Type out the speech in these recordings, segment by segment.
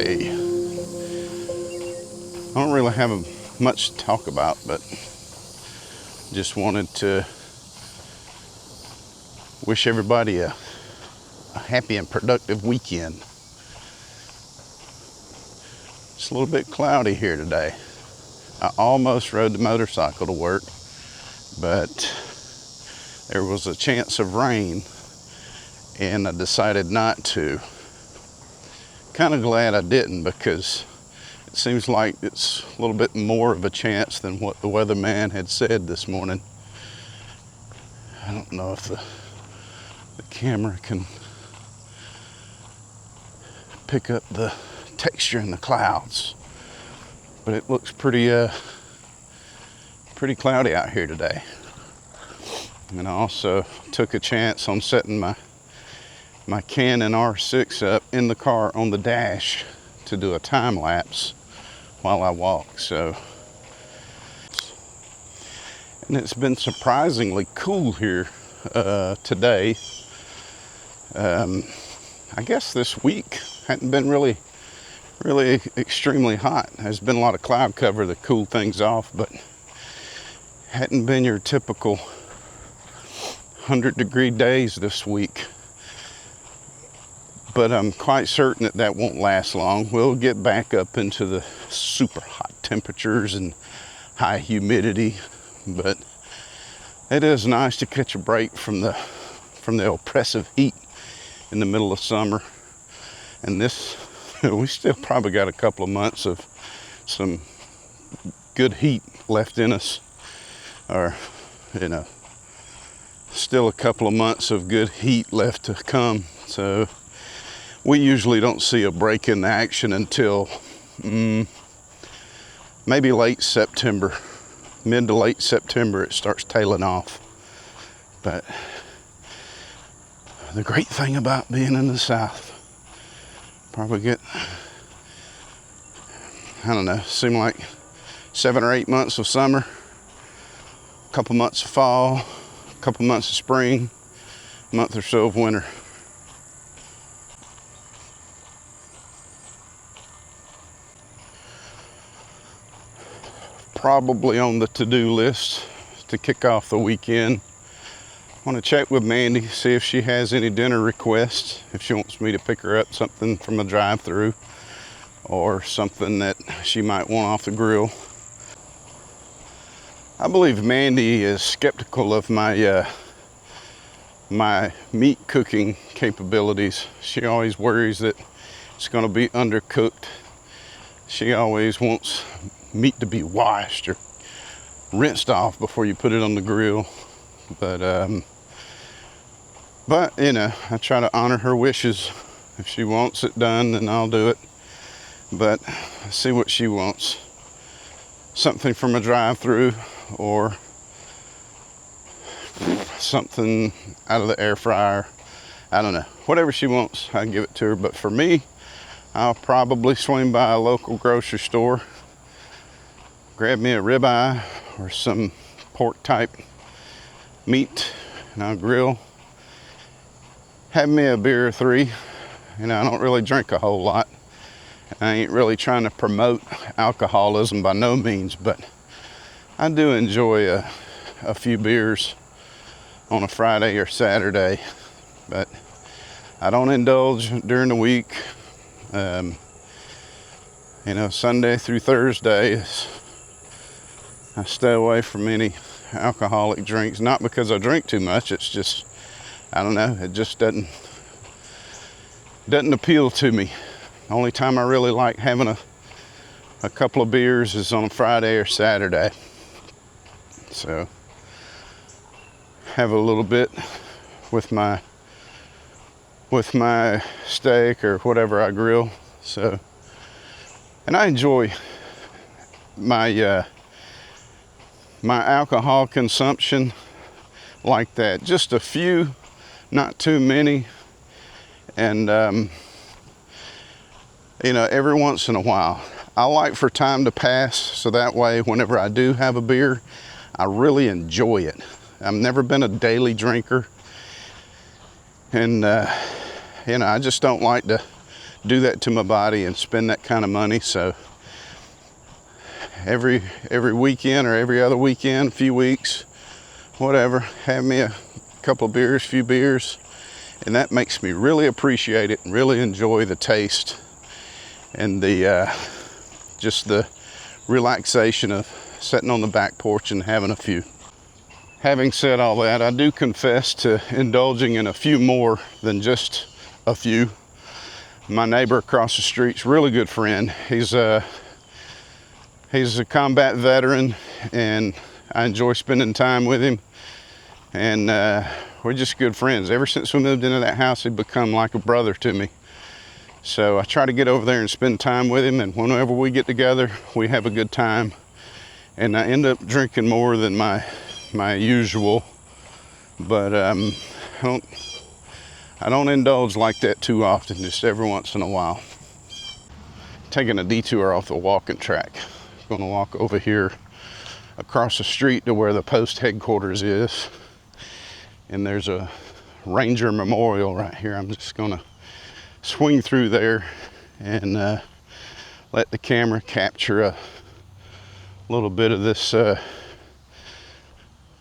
today. I don't really have much to talk about, but just wanted to wish everybody a happy and productive weekend. It's a little bit cloudy here today. I almost rode the motorcycle to work, but there was a chance of rain and I decided not to. Kind of glad I didn't, because it seems like it's a little bit more of a chance than what the weatherman had said this morning. I don't know if the camera can pick up the texture in the clouds, but it looks pretty cloudy out here today. And I also took a chance on setting my Canon R6 up in the car on the dash to do a time lapse while I walk. So, and it's been surprisingly cool here today. I guess this week hadn't been really extremely hot. There's been a lot of cloud cover that cooled things off, but hadn't been your typical 100-degree days this week. But I'm quite certain that won't last long. We'll get back up into the super hot temperatures and high humidity, but it is nice to catch a break from the oppressive heat in the middle of summer. And this, we still probably got a couple of months of some good heat left in us, or still a couple of months of good heat left to come. So we usually don't see a break in the action until maybe late September. Mid to late September it starts tailing off. But the great thing about being in the South, probably get, I don't know, seem like 7 or 8 months of summer, a couple months of fall, a couple months of spring, a month or so of winter. Probably on the to-do list to kick off the weekend, I want to check with Mandy, see if she has any dinner requests, if she wants me to pick her up something from a drive-through or something that she might want off the grill. I believe Mandy is skeptical of my meat cooking capabilities. She always worries that it's going to be undercooked. She always wants meat to be washed or rinsed off before you put it on the grill. But I try to honor her wishes. If she wants it done, then I'll do it. But see what she wants. Something from a drive-through or something out of the air fryer. I don't know. Whatever she wants, I give it to her. But for me, I'll probably swing by a local grocery store, grab me a ribeye or some pork type meat, and I'll grill. Have me a beer or 3. I don't really drink a whole lot. I ain't really trying to promote alcoholism by no means, but I do enjoy a few beers on a Friday or Saturday. But I don't indulge during the week. Sunday through Thursday, I stay away from any alcoholic drinks. Not because I drink too much, it's just, I don't know, it just doesn't appeal to me. The only time I really like having a couple of beers is on a Friday or Saturday. So have a little bit with my steak or whatever I grill. So, and I enjoy my my alcohol consumption like that. Just a few, not too many, and every once in a while. I like for time to pass, so that way whenever I do have a beer, I really enjoy it. I've never been a daily drinker, and I just don't like to do that to my body and spend that kind of money. So every weekend or every other weekend, a few weeks, whatever, have me a couple of beers, few beers, and that makes me really appreciate it and really enjoy the taste and the just the relaxation of sitting on the back porch and having a few. Having said all that, I do confess to indulging in a few more than just a few. My neighbor across the street's a really good friend. He's a combat veteran, and I enjoy spending time with him. And we're just good friends. Ever since we moved into that house, he'd become like a brother to me. So I try to get over there and spend time with him, and whenever we get together, we have a good time. And I end up drinking more than my usual, but I don't indulge like that too often, just every once in a while. Taking a detour off the walking track. Gonna walk over here across the street to where the post headquarters is, and there's a Ranger Memorial right here. I'm just gonna swing through there and let the camera capture a little bit of this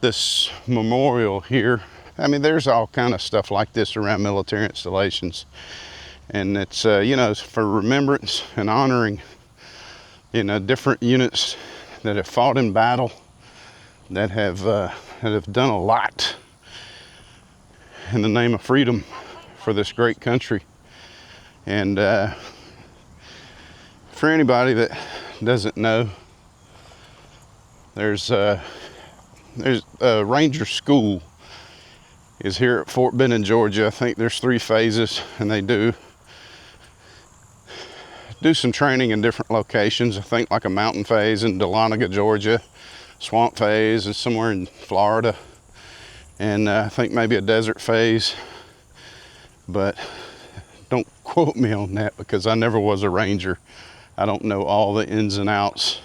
this memorial here. I mean, there's all kind of stuff like this around military installations, and it's it's for remembrance and honoring different units that have fought in battle, that have done a lot in the name of freedom for this great country. And for anybody that doesn't know, there's a Ranger School is here at Fort Benning, Georgia. I think there's 3 phases, and they do some training in different locations. I think like a mountain phase in Dahlonega, Georgia, swamp phase is somewhere in Florida, and I think maybe a desert phase. But don't quote me on that, because I never was a Ranger. I don't know all the ins and outs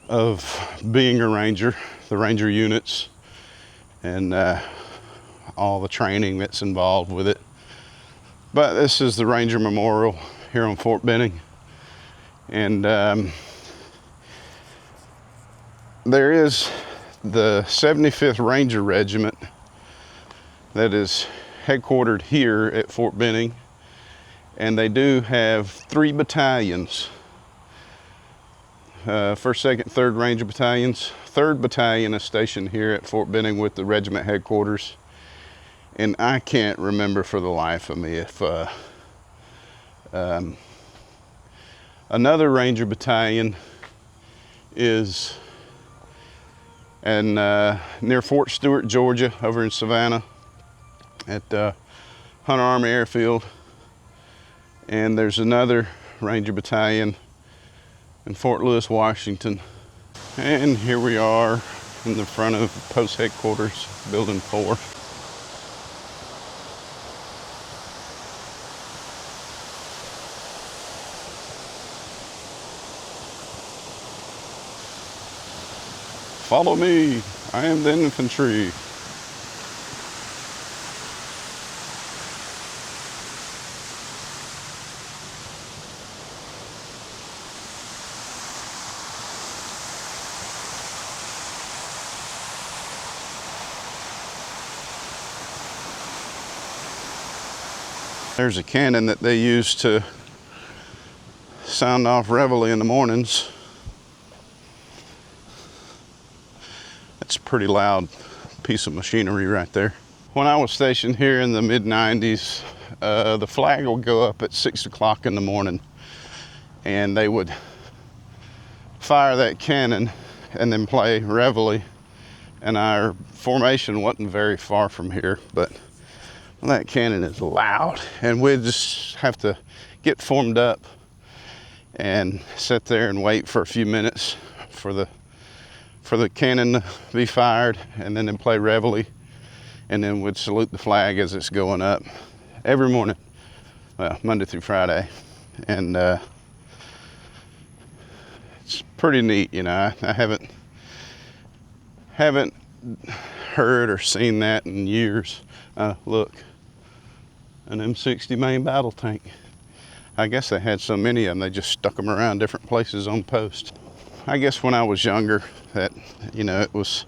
of being a Ranger, the Ranger units, and all the training that's involved with it. But this is the Ranger Memorial here on Fort Benning, and there is the 75th Ranger Regiment that is headquartered here at Fort Benning, and they do have 3 battalions. 1st, 2nd, 3rd Ranger battalions. 3rd Battalion is stationed here at Fort Benning with the regiment headquarters, and I can't remember for the life of me if another Ranger battalion is near Fort Stewart, Georgia, over in Savannah at Hunter Army Airfield, and there's another Ranger battalion in Fort Lewis, Washington. And here we are in the front of post headquarters, building 4. Follow me, I am the infantry. There's a cannon that they use to sound off reveille in the mornings. That's a pretty loud piece of machinery right there. When I was stationed here in the mid-90s, the flag would go up at 6 o'clock in the morning, and they would fire that cannon and then play reveille. And our formation wasn't very far from here, but that cannon is loud, and we'd just have to get formed up and sit there and wait for a few minutes for the cannon to be fired, and then play reveille, and then we'd salute the flag as it's going up every morning, well, Monday through Friday. And it's pretty neat, I haven't heard or seen that in years. Look, an M60 main battle tank. I guess they had so many of them, they just stuck them around different places on posts. I guess when I was younger, that, you know, it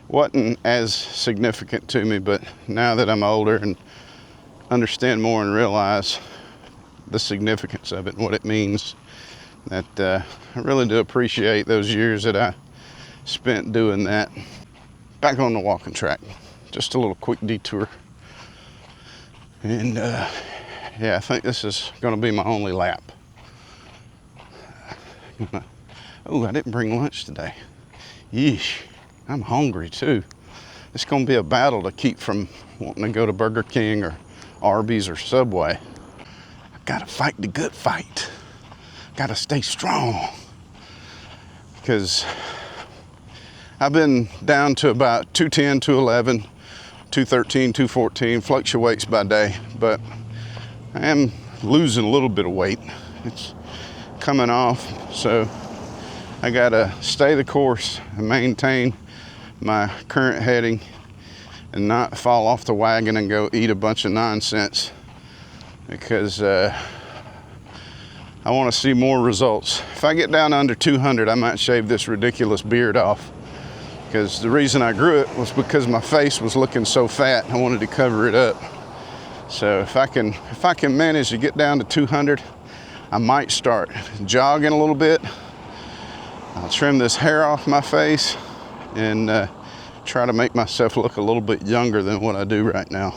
wasn't as significant to me, but now that I'm older and understand more and realize the significance of it and what it means, that I really do appreciate those years that I spent doing that. Back on the walking track, just a little quick detour. And yeah, I think this is gonna be my only lap. Oh, I didn't bring lunch today. Yeesh, I'm hungry too. It's gonna be a battle to keep from wanting to go to Burger King or Arby's or Subway. I gotta fight the good fight. Gotta stay strong. Because I've been down to about 210, 211, 213, 214, fluctuates by day, but I am losing a little bit of weight. It's coming off, so I gotta stay the course and maintain my current heading and not fall off the wagon and go eat a bunch of nonsense, because I want to see more results. If I get down under 200, I might shave this ridiculous beard off, because the reason I grew it was because my face was looking so fat. I wanted to cover it up. So if I can manage to get down to 200, I might start jogging a little bit. I'll trim this hair off my face and try to make myself look a little bit younger than what I do right now.